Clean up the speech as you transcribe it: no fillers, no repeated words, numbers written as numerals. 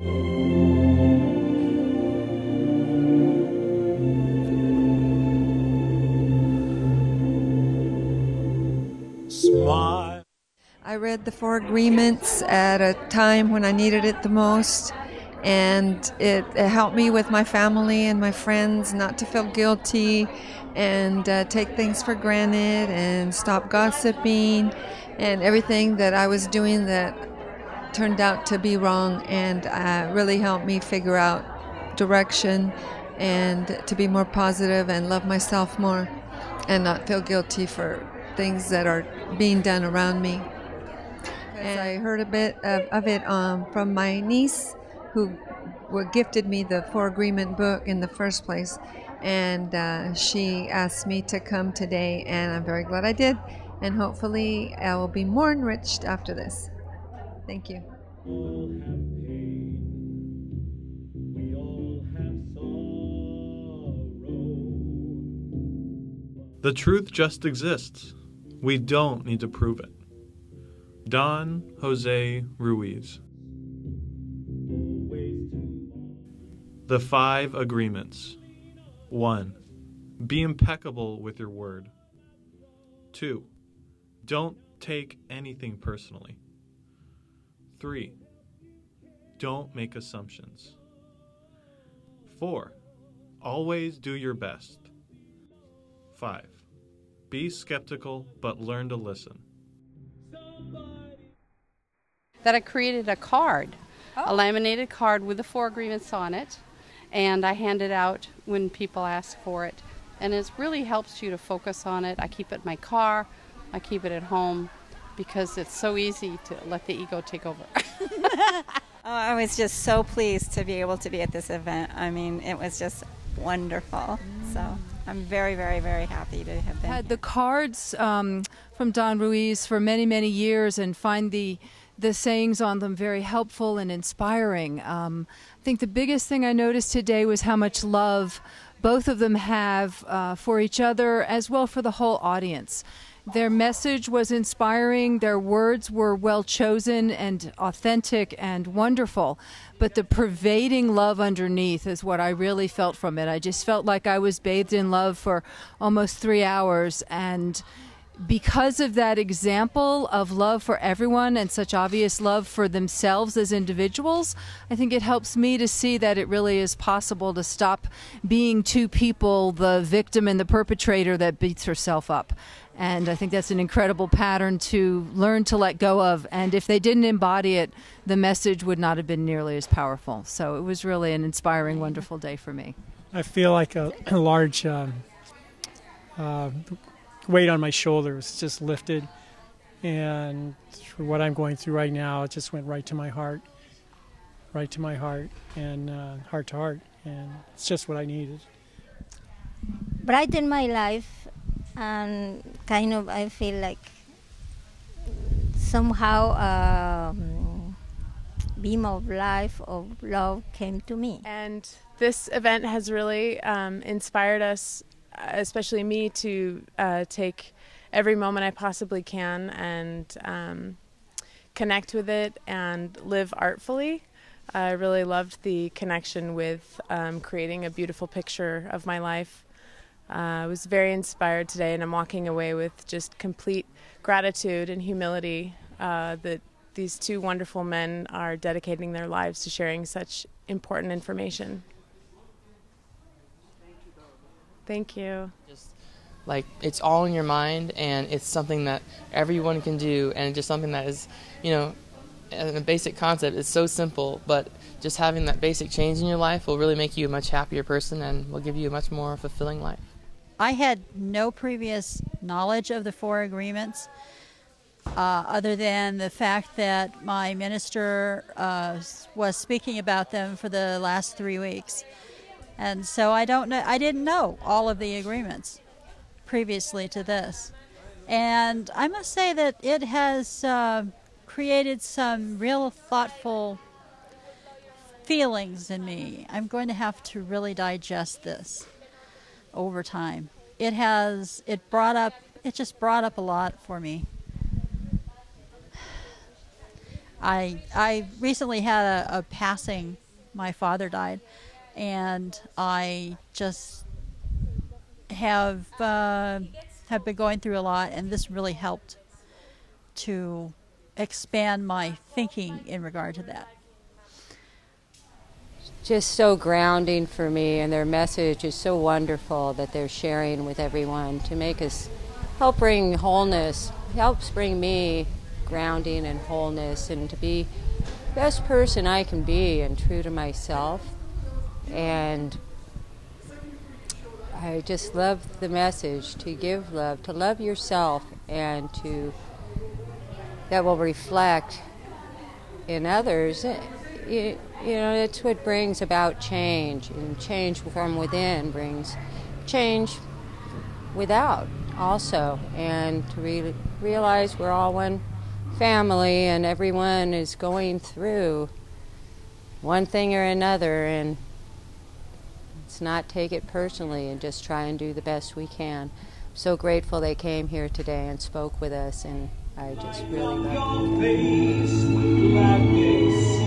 Smile. I read the Four Agreements at a time when I needed it the most, and it helped me with my family and my friends not to feel guilty and take things for granted and stop gossiping and everything that I was doing that turned out to be wrong, and really helped me figure out direction and to be more positive and love myself more and not feel guilty for things that are being done around me. And I heard a bit of it from my niece, who gifted me the Four Agreement book in the first place, and she asked me to come today, and I'm very glad I did, and hopefully I will be more enriched after this. Thank you. We all have sorrow. The truth just exists. We don't need to prove it. Don Jose Ruiz. The 5 Agreements. 1. Be impeccable with your word. 2. Don't take anything personally. 3. Don't make assumptions. 4. Always do your best. 5. Be skeptical, but learn to listen. That I created a card, a laminated card with the 4 agreements on it, and I hand it out when people ask for it. And it really helps you to focus on it. I keep it in my car, I keep it at home, because it's so easy to let the ego take over. I was just so pleased to be able to be at this event. I mean, it was just wonderful. So I'm very, very, very happy to have been had here. the cards from Don Ruiz for many, many years, and find the sayings on them very helpful and inspiring. I think the biggest thing I noticed today was how much love both of them have for each other, as well for the whole audience. Their message was inspiring, their words were well chosen and authentic and wonderful, but the pervading love underneath is what I really felt from it. I just felt like I was bathed in love for almost 3 hours, and because of that example of love for everyone and such obvious love for themselves as individuals, I think it helps me to see that it really is possible to stop being two people, the victim and the perpetrator that beats herself up. And I think that's an incredible pattern to learn to let go of. And if they didn't embody it, the message would not have been nearly as powerful. So it was really an inspiring, wonderful day for me. I feel like a large weight on my shoulders just lifted. And for what I'm going through right now, it just went right to my heart and heart to heart. And it's just what I needed. Brighten my life. And kind of I feel like somehow beam of life, of love came to me. And this event has really inspired us, especially me, to take every moment I possibly can and connect with it and live artfully. I really loved the connection with creating a beautiful picture of my life. I was very inspired today, and I'm walking away with just complete gratitude and humility that these two wonderful men are dedicating their lives to sharing such important information. Thank you. Just like it's all in your mind, and it's something that everyone can do, and just something that is, you know, a basic concept. It's so simple, but just having that basic change in your life will really make you a much happier person and will give you a much more fulfilling life. I had no previous knowledge of the Four Agreements other than the fact that my minister was speaking about them for the last 3 weeks. And so I didn't know all of the agreements previously to this. And I must say that it has created some real thoughtful feelings in me. I'm going to have to really digest this over time. It just brought up a lot for me. I recently had a passing. My father died, and I just have been going through a lot, and this really helped to expand my thinking in regard to that. Just so grounding for me, and their message is so wonderful that they're sharing with everyone to make us help bring wholeness, helps bring me grounding and wholeness, and to be the best person I can be and true to myself. And I just love the message to give love, to love yourself, and that will reflect in others. You know, it's what brings about change, and change from within brings change without also. And to realize we're all one family, and everyone is going through one thing or another, and let's not take it personally and just try and do the best we can. I'm so grateful they came here today and spoke with us, and I just really love it.